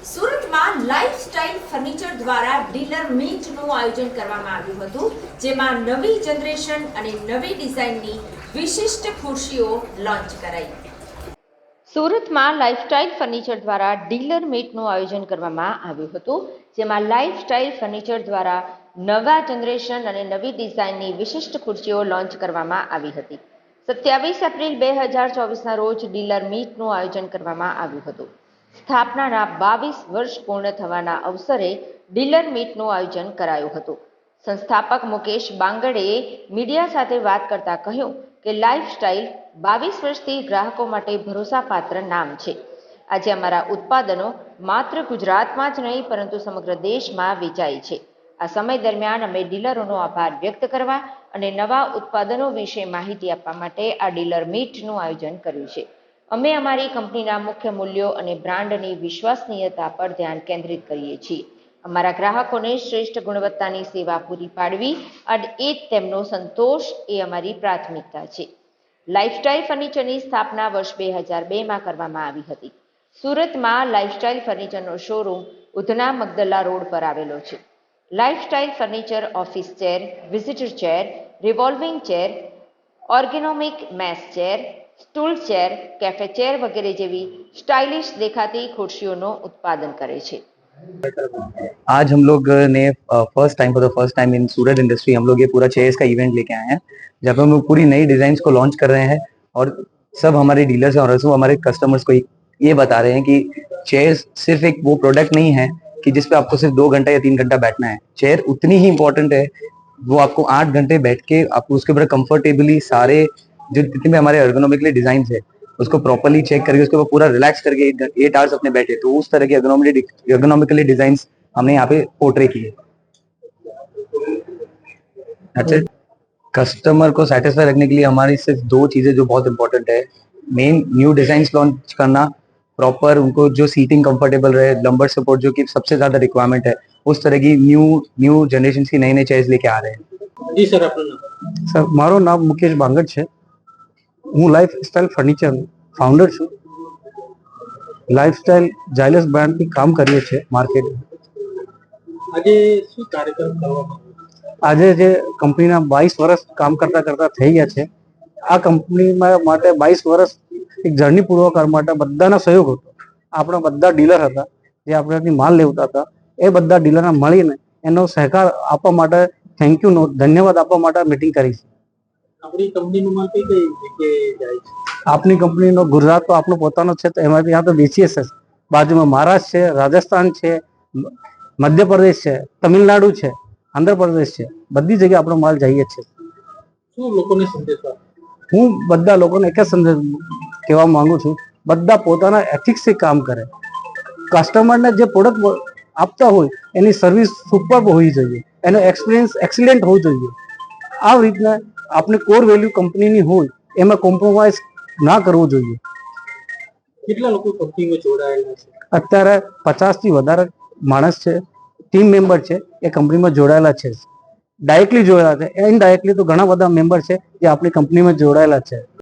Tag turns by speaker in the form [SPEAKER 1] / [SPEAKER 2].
[SPEAKER 1] સુરતમાં lifestyle furniture દ્વારા dealer મીટનું આયોજન કરવામાં આવ્યું હતું, જેમાં નવી જનરેશન અને નવી ડિઝાઇનની વિશિષ્ટ ખુરશીઓ લોન્ચ કરાઈ. સુરતમાં લાઇફસ્ટાઇલ ફર્નિચર દ્વારા ડીલર મીટનું આયોજન કરવામાં આવ્યું હતું, જેમાં લાઇફસ્ટાઇલ ફર્નિચર દ્વારા નવા જનરેશન અને નવી ડિઝાઇનની વિશિષ્ટ ખુરશીઓ લોન્ચ કરવામાં આવી હતી. 27 એપ્રિલ 2024ના રોજ ડીલર મીટનું આયોજન કરવામાં આવ્યું હતું. સ્થાપનાના 22 વર્ષ પૂર્ણ થવાના અવસરે ડીલર મીટનું આયોજન કરાયું હતું. સંસ્થાપક મુકેશ બાંગડેએ મીડિયા સાથે વાત કરતા કહ્યું કે લાઇફસ્ટાઇલ 22 વર્ષથી ગ્રાહકો માટે ભરોસાપાત્ર નામ છે. આજે અમારા ઉત્પાદનો માત્ર ગુજરાતમાં જ નહીં પરંતુ સમગ્ર દેશમાં વેચાય છે. આ સમય દરમિયાન અમે ડીલરોનો આભાર વ્યક્ત કરવા અને નવા ઉત્પાદનો વિશે માહિતી આપવા માટે આ ડીલર મીટનું આયોજન કર્યું છે. અમે અમારી કંપનીના મુખ્ય મૂલ્યો અને બ્રાન્ડની વિશ્વસનીયતા પર ધ્યાન કેન્દ્રિત કરીએ છીએ. અમારા ગ્રાહકોને શ્રેષ્ઠ ગુણવત્તાની સેવા પૂરી પાડવી અને એ જ તેમનો સંતોષ એ અમારી પ્રાથમિકતા છે. લાઇફસ્ટાઇલ ફર્નિચરની સ્થાપના વર્ષ 2002માં કરવામાં આવી હતી. સુરતમાં લાઇફસ્ટાઇલ ફર્નિચરનો શોરૂમ ઉધના મગદલા રોડ પર આવેલો છે. Lifestyle furniture office chair, visitor chair, revolving chair, ergonomic mesh chair, stool chair, cafe chair વગેરે જેવી स्टाइलिश देखाती खुर्शियों उत्पादन करे छे.
[SPEAKER 2] आज हम लोग ने for the first time in Surat industry हम लोग ये पूरा चेयर्स का इवेंट लेके आए हैं, जहाँ पे हम लोग पूरी नई डिजाइन को लॉन्च कर रहे हैं और सब हमारे डीलर्स और हमारे कस्टमर्स को ये बता रहे हैं कि चेयर्स सिर्फ एक वो प्रोडक्ट नहीं है कि जिसपे आपको सिर्फ 2 घंटा या 3 घंटा बैठना है. चेयर उतनी ही इंपॉर्टेंट है, वो आपको 8 घंटे बैठ के आपको उसके ऊपर कंफर्टेबली सारे जो जितने भी हमारे एर्गोनॉमिकली डिजाइन है उसको प्रॉपर्ली चेक करके उसके ऊपर पूरा रिलैक्स करके 8 आवर्स अपने बैठे, तो उस तरह के एर्गोनॉमिकली डिजाइन हमने यहाँ पे पोर्ट्रे किए. अच्छा, कस्टमर को सेटिस्फाई रखने के लिए हमारी सिर्फ 2 चीजें जो बहुत इंपॉर्टेंट है. मेन, न्यू डिजाइन लॉन्च करना, प्रॉपर उनको जो सीटिंग कंफर्टेबल रहे, लंबर सपोर्ट जो कि सबसे ज्यादा रिक्वायरमेंट है, उस तरह की न्यू जनरेशन की नई चेयर्स लेके आ रहे हैं.
[SPEAKER 3] जी सर, आपका
[SPEAKER 4] सर, मारो नाम मुकेश बांगड़ है. હું લાઇફસ્ટાઇલ ફર્નિચર ફાઉન્ડર છું. લાઇફસ્ટાઇલ જાયલસ બ્રાન્ડથી કામ કરીએ છીએ માર્કેટ.
[SPEAKER 3] આજે શું કાર્યક્રમ કરવામાં
[SPEAKER 4] આજે જે કંપનીના 22 વર્ષ કામ કરતા થઈ ગયા છે, આ કંપનીમાં માટે 22 વર્ષ એક જર્ની પૂર્ણ કરવા માટે બધાનો સહયોગ હતો. આપણા બધા ડીલર હતા જે આપણાથી માલ લેવતા હતા, એ બધા ડીલરને મળીને એનો સહકાર આપવા માટે થેન્ક યુ નો ધન્યવાદ આપવા માટે મીટિંગ કરી છે.
[SPEAKER 3] આપણી કંપનીનો માલ કઈ જગ્યાએ જાય છે?
[SPEAKER 4] આપની કંપનીનો ગુજરાત તો આપણો પોતાનો છે, તો એમાંથી यहाँ તો વેચીએ છે. બાજુમાં મહારાષ્ટ્ર છે, રાજસ્થાન છે, મધ્યપ્રદેશ છે, તમિલનાડુ છે, આંધ્રપ્રદેશ છે, બધી જગ્યાએ આપણો માલ જઈએ છે.
[SPEAKER 3] શું લોકોને સંદેશ આપો?
[SPEAKER 4] હું બધા લોકોને એક જ સંદેશ કહેવા માંગુ છું, બધા પોતાના એથિક્સથી કામ કરે. કસ્ટમરને જે પ્રોડક્ટ આપતા હોય એની સર્વિસ સુપર્બ હોવી જોઈએ, એનો એક્સપિરિયન્સ એક્સિલન્ટ હોવો જોઈએ. આ રીતના આપણી કોર વેલ્યુ કંપનીની હોય એમાં કોમ્પ્રોમાઇઝ ના કરવો જોઈએ.
[SPEAKER 3] કેટલા લોકો કંપનીમાં જોડાયેલા છે?
[SPEAKER 4] અત્યારે 50 થી વધારે માણસ છે, ટીમ મેમ્બર છે, એ કંપનીમાં જોડાયેલા છે. ડાયરેક્ટલી જોડાયેલા છે, ઇનડાયરેક્ટલી તો ઘણા બધા મેમ્બર છે જે આપણી કંપનીમાં જોડાયેલા છે.